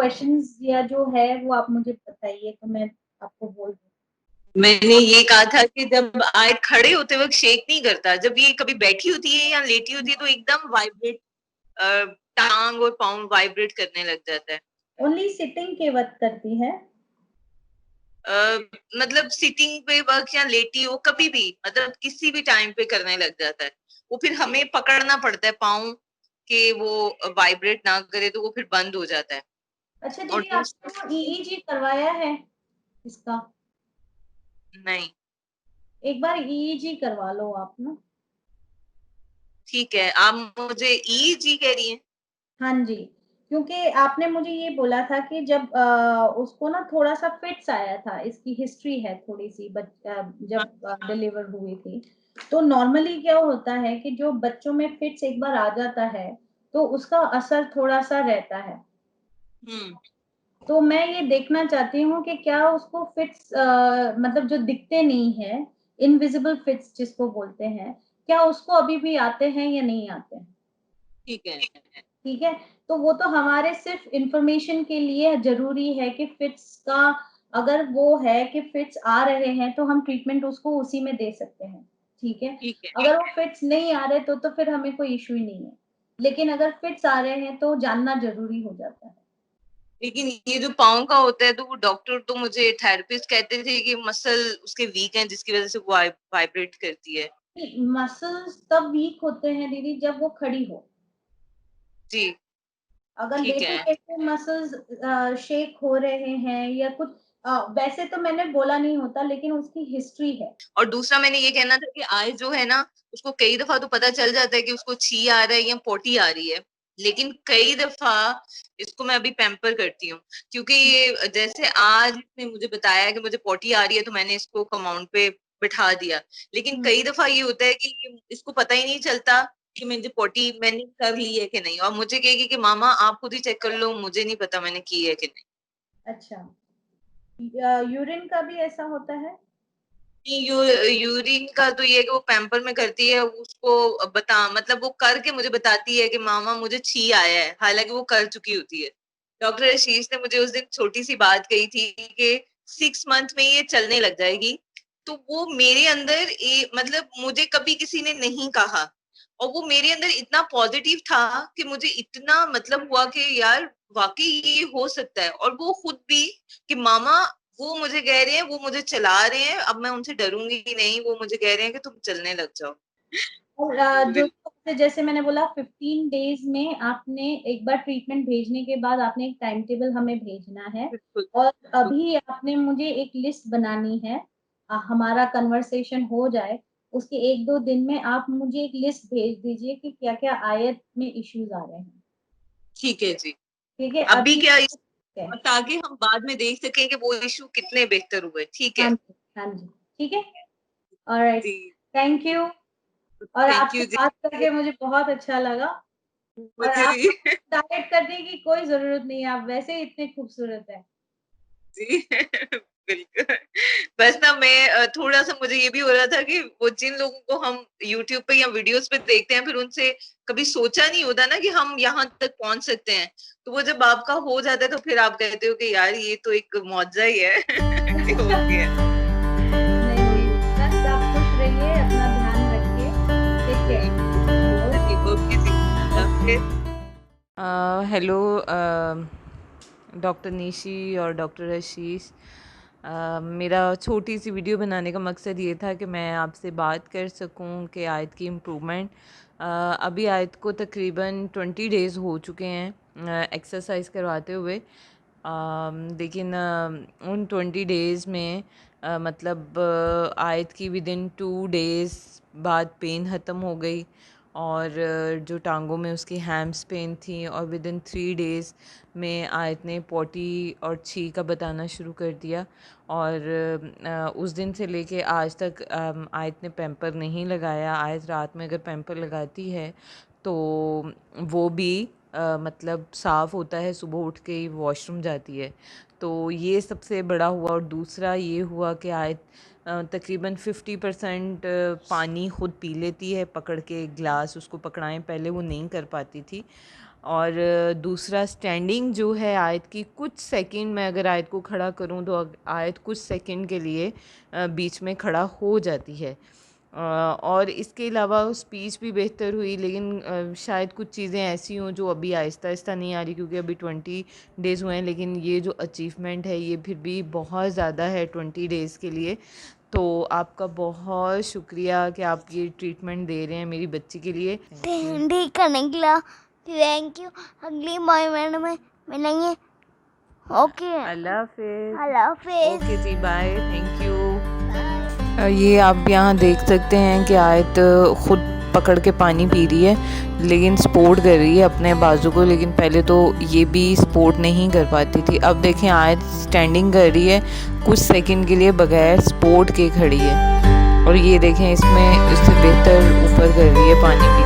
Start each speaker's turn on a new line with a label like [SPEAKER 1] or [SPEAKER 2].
[SPEAKER 1] Questions या जो है वो आप मुझे बताइए तो मैं आपको बोल दूँ।
[SPEAKER 2] मैंने ये कहा था कि जब आयत खड़े होते वक्त शेक नहीं करता, जब ये कभी बैठी होती है या लेटी होती है तो एकदम वाइब्रेट, टांग और पाँव वाइब्रेट करने लग जाता है।
[SPEAKER 1] ओनली सिटिंग के वक्त करती है?
[SPEAKER 2] मतलब सिटिंग पे वक्त या लेटी हो कभी भी, मतलब किसी भी टाइम पे करने लग जाता है। वो फिर हमें पकड़ना पड़ता है पाँव कि वो वाइब्रेट ना करे, तो वो फिर बंद हो जाता है।
[SPEAKER 1] अच्छा
[SPEAKER 2] और
[SPEAKER 1] दीदी, आपने वो ईईजी करवाया है इसका?
[SPEAKER 2] नहीं।
[SPEAKER 1] एक बार ईईजी करवा लो आप ना।
[SPEAKER 2] ठीक है, आप मुझे ईईजी कह रही हैं?
[SPEAKER 1] हाँ जी, क्योंकि आपने मुझे ये बोला था कि जब उसको ना थोड़ा-सा फिट्स आया था, इसकी हिस्ट्री है थोड़ी-सी
[SPEAKER 2] हाँ।
[SPEAKER 1] जब डिलीवर हुई थी। तो नॉर्मली क्या होता है कि जो बच्चों में फिट्स एक बार आ जाता है, तो उसका असर थोड़ा-सा रहता है।
[SPEAKER 2] हम्म।
[SPEAKER 1] तो मैं ये देखना चाहती हूँ कि क्या उसको फिट्स मतलब जो दिखते नहीं है, इनविजिबल फिट्स जिसको बोलते हैं, क्या उसको अभी भी आते हैं या नहीं आते हैं?
[SPEAKER 2] ठीक है।
[SPEAKER 1] ठीक है? तो वो तो हमारे सिर्फ़ इन्फॉर्मेशन के लिए ज़रूरी है कि फिट्स का अगर वो है कि फिट्स आ रहे हैं, तो हम ट्रीटमेंट उसको उसी में दे सकते हैं, ठीक है?
[SPEAKER 2] ठीक है।
[SPEAKER 1] अगर वो फिट्स नहीं आ रहे तो फिर हमें कोई इश्यू ही नहीं है। लेकिन अगर फिट्स आ रहे हैं, तो जानना ज़रूरी हो जाता है।
[SPEAKER 2] लेकिन ये जो पाँव का होता है, तो वो डॉक्टर तो मुझे थेरेपिस्ट कहते थे कि मसल उसके वीक हैं, जिसकी वजह से वो वाइब्रेट करती है।
[SPEAKER 1] नहीं, मसल्स तब वीक होते हैं दीदी जब वो खड़ी हो।
[SPEAKER 2] जी।
[SPEAKER 1] अगर
[SPEAKER 2] ठीक है।
[SPEAKER 1] लेटे-लेटे मसल्स शेक हो रहे हैं या कुछ वैसे तो मैंने बोला नहीं होता लेकिन उसकी हिस्ट्री है।
[SPEAKER 2] और दूसरा मैंने ये कहना था कि आज जो है ना, उसको कई दफा तो पता चल जाता है कि उसको छी आ रहा है या पोटी आ रही है, लेकिन कई दफा इसको मैं अभी पैम्पर करती हूँ, क्योंकि ये जैसे आज इसने मुझे बताया कि मुझे पोटी आ रही है, तो मैंने इसको कमाउंट पे बिठा दिया। लेकिन
[SPEAKER 1] हुँ।
[SPEAKER 2] कई दफा ये होता है कि इसको पता ही नहीं चलता कि मुझे पोटी मैंने कर ली है कि नहीं, और मुझे कहेगी कि मामा आप खुद ही चेक कर लो, मुझे नहीं पता मैंने की है कि नहीं।
[SPEAKER 1] अच्छा। यूरिन का भी ऐसा होता है?
[SPEAKER 2] यूरिन का तो ये है कि वो पैम्पर में करती है, उसको बता मतलब वो करके मुझे बताती है कि मामा मुझे छी आया है, हालांकि वो कर चुकी होती है। डॉक्टर आशीष ने मुझे उस दिन छोटी सी बात कही थी कि 6 मंथ में ये चलने लग जाएगी। तो वो मेरे अंदर मतलब मुझे कभी किसी ने नहीं कहा, और वो मेरे अंदर इतना पॉजिटिव था कि मुझे इतना मतलब हुआ कि यार वाकई ये हो सकता है। और वो खुद भी कि मामा वो मुझे कह रहे हैं, वो मुझे चला रहे हैं, अब मैं उनसे डरूंगी ही नहीं, वो मुझे कह रहे हैं कि तुम चलने लग जाओ।
[SPEAKER 1] और जो जैसे मैंने बोला 15 डेज़ में आपने एक बार ट्रीटमेंट भेजने के बाद आपने एक टाइम टेबल हमें भेजना है
[SPEAKER 2] बिल्कुल।
[SPEAKER 1] और अभी आपने मुझे एक लिस्ट बनानी है। हमारा कन्वर्सेशन हो जाए, उसके 1-2 दिन में आप मुझे एक लिस्ट भेज दीजिए कि क्या-क्या आयत में इश्यूज़ आ रहे हैं।
[SPEAKER 2] ठीक है जी।
[SPEAKER 1] ठीक है?
[SPEAKER 2] अभी
[SPEAKER 1] अभी
[SPEAKER 2] क्या
[SPEAKER 1] है।
[SPEAKER 2] ताकि हम बाद में देख सकें कि वो इश्यू कितने बेहतर हुए। ठीक
[SPEAKER 1] हाँ
[SPEAKER 2] है
[SPEAKER 1] जी, हाँ जी। ठीक है? ऑलराइट।
[SPEAKER 2] जी।
[SPEAKER 1] थैंक यू और
[SPEAKER 2] थैंक
[SPEAKER 1] आपसे
[SPEAKER 2] यू जी।
[SPEAKER 1] बात करके मुझे बहुत अच्छा लगा और
[SPEAKER 2] मुझे
[SPEAKER 1] आपको
[SPEAKER 2] भी।
[SPEAKER 1] डाइट करने की कोई ज़रूरत नहीं है, आप वैसे ही इतने खूबसूरत हैं।
[SPEAKER 2] जी। बिल्कुल। बस ना मैं थोड़ा सा मुझे ये भी हो रहा था कि वो जिन लोगों को हम यूट्यूब पे या वीडियोस पे देखते हैं, फिर उनसे कभी सोचा नहीं होता ना कि हम यहाँ तक पहुंच सकते हैं। तो वो जब आपका हो जाता है, तो फिर आप कहते हो कि यार ये तो एक मौजा ही है। कि हो गया।
[SPEAKER 1] नहीं, नहीं, बस आप खुश रहिए, अपना ध्यान रखिए। Take care.
[SPEAKER 2] जी, ओके जी। अल्लाह
[SPEAKER 1] ओके।
[SPEAKER 2] हाफिज़।
[SPEAKER 3] हेलो डॉक्टर निशी और डॉक्टर आशीष। मेरा छोटी सी वीडियो बनाने का मकसद ये था कि मैं आपसे बात कर सकूं कि आयत की इम्प्रूवमेंट। अभी आयत को तकरीबन 20 डेज़ हो चुके हैं एक्सरसाइज करवाते हुए। लेकिन उन 20 डेज़ में मतलब आयत की विदिन 2 डेज़ बाद पेन ख़त्म हो गई, और जो टांगों में उसकी हैम्स पेन थी, और विदिन 3 डेज़ में आयत ने पॉटी और छी का बताना शुरू कर दिया। और उस दिन से लेके आज तक आयत ने पैम्पर नहीं लगाया। आयत रात में अगर पैम्पर लगाती है तो वो भी मतलब साफ़ होता है, सुबह उठ के ही वॉशरूम जाती है। तो ये सबसे बड़ा हुआ। और दूसरा ये हुआ कि आयत तकरीबन 50% पानी ख़ुद पी लेती है, पकड़ के ग्लास उसको पकड़ाएं पहले वो नहीं कर पाती थी। और दूसरा स्टैंडिंग जो है आयत की, कुछ सेकंड में अगर आयत को खड़ा करूं तो आयत कुछ सेकंड के लिए बीच में खड़ा हो जाती है। और इसके अलावा स्पीच भी बेहतर हुई, लेकिन शायद कुछ चीज़ें ऐसी हों जो अभी आहिस्ता आहिस्ता नहीं आ रही, क्योंकि अभी 20 डेज़ हुए हैं। लेकिन ये जो अचीवमेंट है ये फिर भी बहुत ज़्यादा है 20 डेज़ के लिए। तो आपका बहुत शुक्रिया कि आप ये ट्रीटमेंट दे रहे हैं मेरी बच्ची के लिए।
[SPEAKER 4] ठीक करने के लिए थैंक यू। अगली मॉर्निंग में मिलेंगे। ओके,
[SPEAKER 3] अल्लाह हाफिज़।
[SPEAKER 4] अल्लाह हाफिज़।
[SPEAKER 3] Okay ji, bye, thank you.
[SPEAKER 4] Bye.
[SPEAKER 3] ये आप यहाँ देख सकते हैं कि आयत ख़ुद पकड़ के पानी पी रही है, लेकिन सपोर्ट कर रही है अपने बाजू को। लेकिन पहले तो ये भी सपोर्ट नहीं कर पाती थी। अब देखें आयत स्टैंडिंग कर रही है, कुछ सेकंड के लिए बगैर सपोर्ट के खड़ी है। और ये देखें, इसमें उससे बेहतर ऊपर कर रही है पानी पी